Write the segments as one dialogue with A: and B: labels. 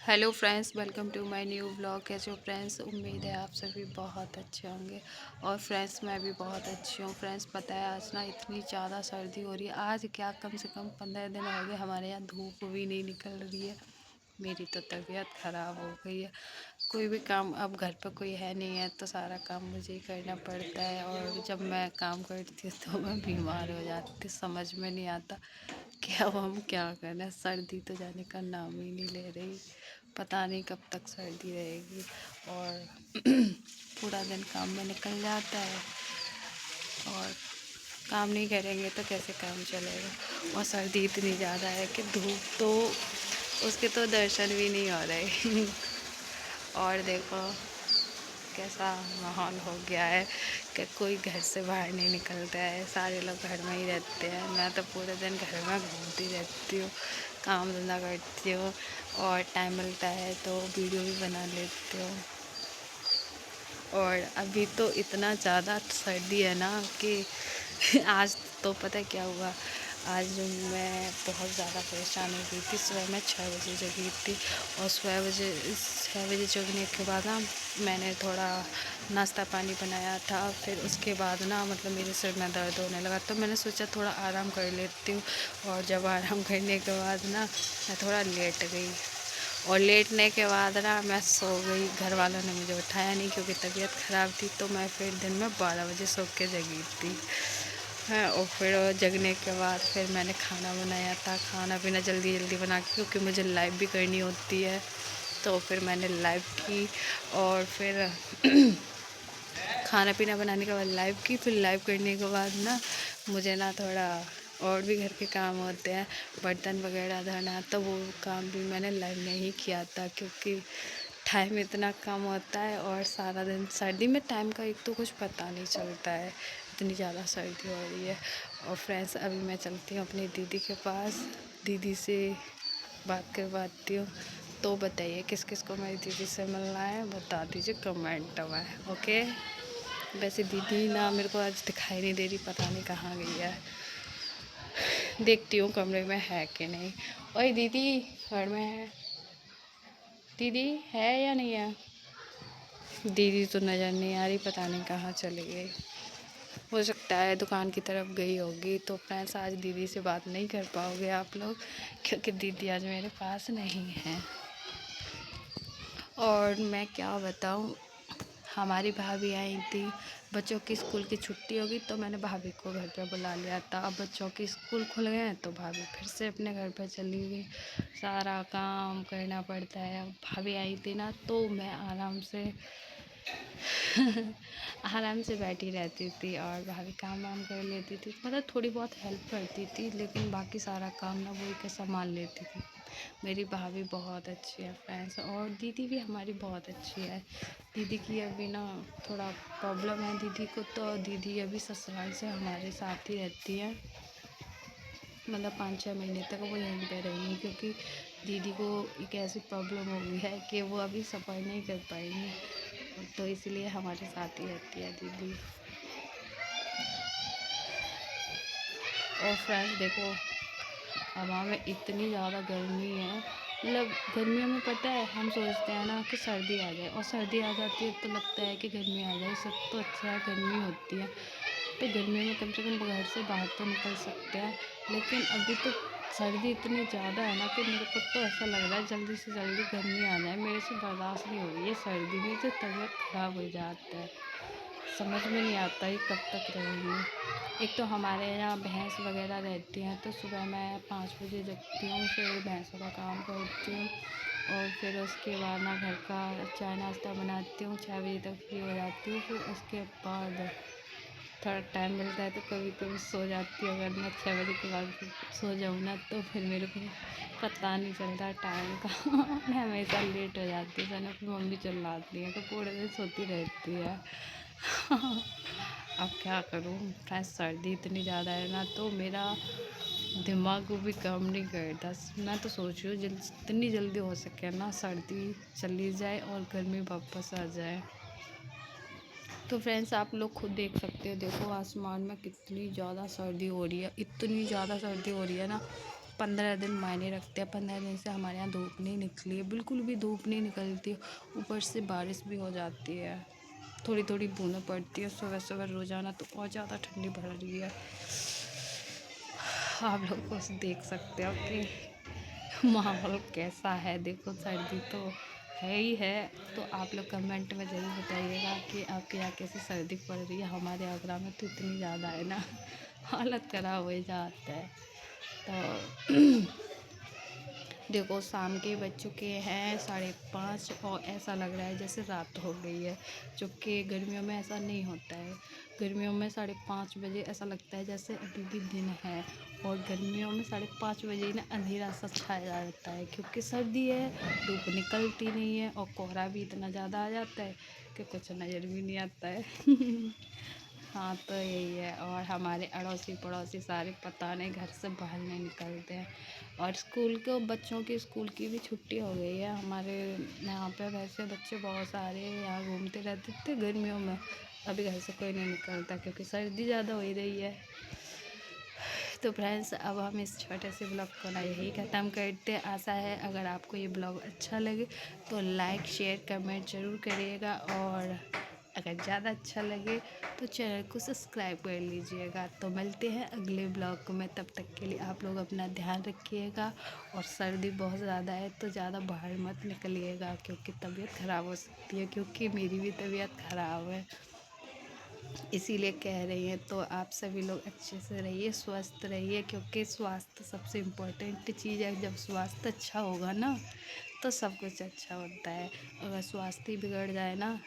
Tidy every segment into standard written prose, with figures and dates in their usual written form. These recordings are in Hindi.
A: Hello friends, welcome to my new vlog. कैसे हो फ्रेंड्स? उम्मीद है आप सभी बहुत अच्छे होंगे। और फ्रेंड्स मैं भी बहुत अच्छी हूँ। फ्रेंड्स पता है आज ना इतनी ज़्यादा सर्दी हो रही है। आज क्या कम से कम 15 दिन हो गए हमारे यहाँ धूप भी नहीं निकल रही है। मेरी तो तबीयत ख़राब हो गई है। कोई भी काम, अब घर पर कोई है नहीं है तो सारा काम मुझे ही करना पड़ता है। और जब मैं काम करती हूँ तो मैं बीमार हो जाती, समझ में नहीं आता कि अब हम क्या करें। सर्दी तो जाने का नाम ही नहीं ले रही, पता नहीं कब तक सर्दी रहेगी। और पूरा दिन काम में निकल जाता है और काम नहीं करेंगे तो कैसे काम चलेगा। और सर्दी इतनी ज़्यादा है कि धूप तो उसके तो दर्शन भी नहीं हो रहे। और देखो कैसा माहौल हो गया है कि कोई घर से बाहर नहीं निकलता है, सारे लोग घर में ही रहते हैं। मैं तो पूरे दिन घर में घूमती रहती हूँ, काम धंधा करती हूँ और टाइम मिलता है तो वीडियो भी बना लेती हूँ। और अभी तो इतना ज़्यादा सर्दी है ना कि आज तो पता है क्या हुआ। आज मैं बहुत ज़्यादा परेशान हो गई थी। सुबह मैं 6 बजे जगी थी और 6 बजे जगने के बाद ना मैंने थोड़ा नाश्ता पानी बनाया था। फिर उसके बाद ना मतलब मेरे सिर में दर्द होने लगा तो मैंने सोचा थोड़ा आराम कर लेती हूँ। और जब आराम करने के बाद ना मैं थोड़ा लेट गई और लेटने के बाद ना मैं सो गई। घर वालों ने मुझे उठाया नहीं क्योंकि तबीयत ख़राब थी। तो मैं फिर दिन में 12 बजे सो के जगी थी। हाँ, और फिर जगने के बाद फिर मैंने खाना बनाया था। खाना पीना जल्दी जल्दी बना के, क्योंकि मुझे लाइव भी करनी होती है तो फिर मैंने लाइव की। और फिर खाना पीना बनाने के बाद लाइव की। फिर लाइव करने के बाद ना मुझे ना थोड़ा और भी घर के काम होते हैं, बर्तन वगैरह धोना, तो वो काम भी मैंने लाइव में ही किया था क्योंकि टाइम इतना कम होता है। और सारा दिन सर्दी में टाइम का एक तो कुछ पता नहीं चलता है, इतनी ज़्यादा सर्दी हो रही है। और फ्रेंड्स अभी मैं चलती हूँ अपनी दीदी के पास, दीदी से बात करवाती हूँ। तो बताइए किस किस को मेरी दीदी से मिलना है, बता दीजिए कमेंट में, ओके। वैसे दीदी ना मेरे को आज दिखाई नहीं दे रही, पता नहीं कहाँ गई है। देखती हूँ कमरे में है कि नहीं। ओए दीदी, घर में है? दीदी है या नहीं है? दीदी तो नज़र नहीं आ रही, पता नहीं कहाँ चली गई। हो सकता है दुकान की तरफ गई होगी। तो फ्रेंड्स आज दीदी से बात नहीं कर पाओगे आप लोग क्योंकि दीदी आज मेरे पास नहीं है। और मैं क्या बताऊँ, हमारी भाभी आई थी। बच्चों की स्कूल की छुट्टी होगी तो मैंने भाभी को घर पे बुला लिया था। अब बच्चों की स्कूल खुल गए हैं तो भाभी फिर से अपने घर पे चली गई। सारा काम करना पड़ता है। अब भाभी आई थी ना तो मैं आराम से आराम से बैठी रहती थी और भाभी काम वाम कर लेती थी। मतलब थोड़ी बहुत हेल्प करती थी लेकिन बाकी सारा काम ना वो के संभाल लेती थी। मेरी भाभी बहुत अच्छी है फ्रेंड्स। और दीदी भी हमारी बहुत अच्छी है। दीदी की अभी ना थोड़ा प्रॉब्लम है दीदी को, तो दीदी अभी ससुराल से हमारे साथ ही रहती है। मतलब 5-6 महीने तक वो यहीं पे रहेंगी क्योंकि दीदी को एक ऐसी प्रॉब्लम हो गई है कि वो अभी सफ़र नहीं कर पाएंगी, तो इसलिए हमारे साथ ही रहती है दीदी। और फ्रेंड्स देखो, हवा में इतनी ज़्यादा गर्मी है। मतलब गर्मियों में पता है हम सोचते हैं ना कि सर्दी आ जाए, और सर्दी आ जाती है तो लगता है कि गर्मी आ जाए। सब तो अच्छा है गर्मी होती है, तो गर्मियों में कम से कम घर से बाहर तो निकल सकते हैं। लेकिन अभी तो सर्दी इतनी ज़्यादा है ना कि मेरे को तो ऐसा लग रहा है जल्दी से जल्दी गर्मी आ जाए। मेरे से बर्दाश्त नहीं हो रही है सर्दी में, तो तबीयत ख़राब हो जाता है। समझ में नहीं आता ये कब तक रहेंगी। एक तो हमारे यहाँ भैंस वगैरह रहती हैं तो सुबह मैं 5 बजे जगती हूँ, फिर भैंसों का काम करती हूँ और फिर उसके बाद ना घर का चाय नाश्ता बनाती हूँ। 6 बजे तक फ्री हो जाती हूँ। फिर उसके बाद थोड़ा टाइम मिलता है तो कभी कभी सो जाती हूँ। अगर मैं 6 बजे के बाद सो जाऊँ ना तो फिर मेरे को पता नहीं चलता टाइम का। मैं हमेशा लेट हो जाती हूँ, सोने फिर मम्मी चिल्लाती है तो पूरे दिन सोती रहती है। अब क्या करूँ फ्रेंड्स, सर्दी इतनी ज़्यादा है ना तो मेरा दिमाग को भी काम नहीं करता। मैं तो सोच रही हूँ जितनी जल्दी हो सके ना सर्दी चली जाए और गर्मी वापस आ जाए। तो फ्रेंड्स आप लोग खुद देख सकते हो, देखो आसमान में कितनी ज़्यादा सर्दी हो रही है, इतनी ज़्यादा सर्दी हो रही है ना, 15 दिन मायने रखते हैं। 15 दिन से हमारे यहाँ धूप नहीं निकली है, बिल्कुल भी धूप नहीं निकलती। ऊपर से बारिश भी हो जाती है, थोड़ी थोड़ी बूंदें पड़ती है सुबह सुबह रोज़ाना, तो और ज़्यादा ठंडी बढ़ रही है। आप लोग को देख सकते हो कि माहौल कैसा है। देखो सर्दी तो है ही है। तो आप लोग कमेंट में ज़रूर बताइएगा कि आपके यहाँ कैसी सर्दी पड़ रही है। हमारे आगरा में तो इतनी ज़्यादा है ना, हालत ख़राब हो जाता है। तो देखो शाम के बज चुके हैं 5:30 और ऐसा लग रहा है जैसे रात हो गई है, जो कि गर्मियों में ऐसा नहीं होता है। गर्मियों में 5:30 बजे ऐसा लगता है जैसे अभी भी दिन है, और गर्मियों में 5:30 बजे ही ना अंधेरा सा छाया रहता है, क्योंकि सर्दी है, धूप निकलती नहीं है और कोहरा भी इतना ज़्यादा आ जाता है कि कुछ नज़र भी नहीं आता है। हाँ, तो यही है। और हमारे अड़ोसी पड़ोसी सारे पता नहीं घर से बाहर नहीं निकलते हैं। और स्कूल के बच्चों की स्कूल की भी छुट्टी हो गई है हमारे यहाँ पे। वैसे बच्चे बहुत सारे यहाँ घूमते रहते थे गर्मियों में, अभी घर से कोई नहीं निकलता क्योंकि सर्दी ज़्यादा हो ही रही है। तो फ्रेंड्स, अब हम इस छोटे से ब्लॉग को ना यही ख़त्म करते हैं। आशा है अगर आपको ये ब्लॉग अच्छा लगे तो लाइक शेयर कमेंट ज़रूर करिएगा, और अगर ज़्यादा अच्छा लगे तो चैनल को सब्सक्राइब कर लीजिएगा। तो मिलते हैं अगले ब्लॉग में, तब तक के लिए आप लोग अपना ध्यान रखिएगा। और सर्दी बहुत ज़्यादा है तो ज़्यादा बाहर मत निकलिएगा, क्योंकि तबीयत ख़राब हो सकती है, क्योंकि मेरी भी तबीयत ख़राब है, इसीलिए कह रही हैं। तो आप सभी लोग अच्छे से रहिए, स्वस्थ रहिए, क्योंकि स्वास्थ्य सबसे इम्पोर्टेंट चीज़ है। जब स्वास्थ्य अच्छा होगा ना तो सब कुछ अच्छा होता है। अगर स्वास्थ्य ही बिगड़ जाए ना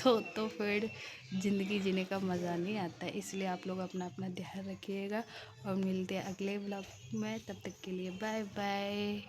A: तो फिर ज़िंदगी जीने का मज़ा नहीं आता है। इसलिए आप लोग अपना अपना ध्यान रखिएगा, और मिलते हैं अगले ब्लॉग में। तब तक के लिए बाय बाय।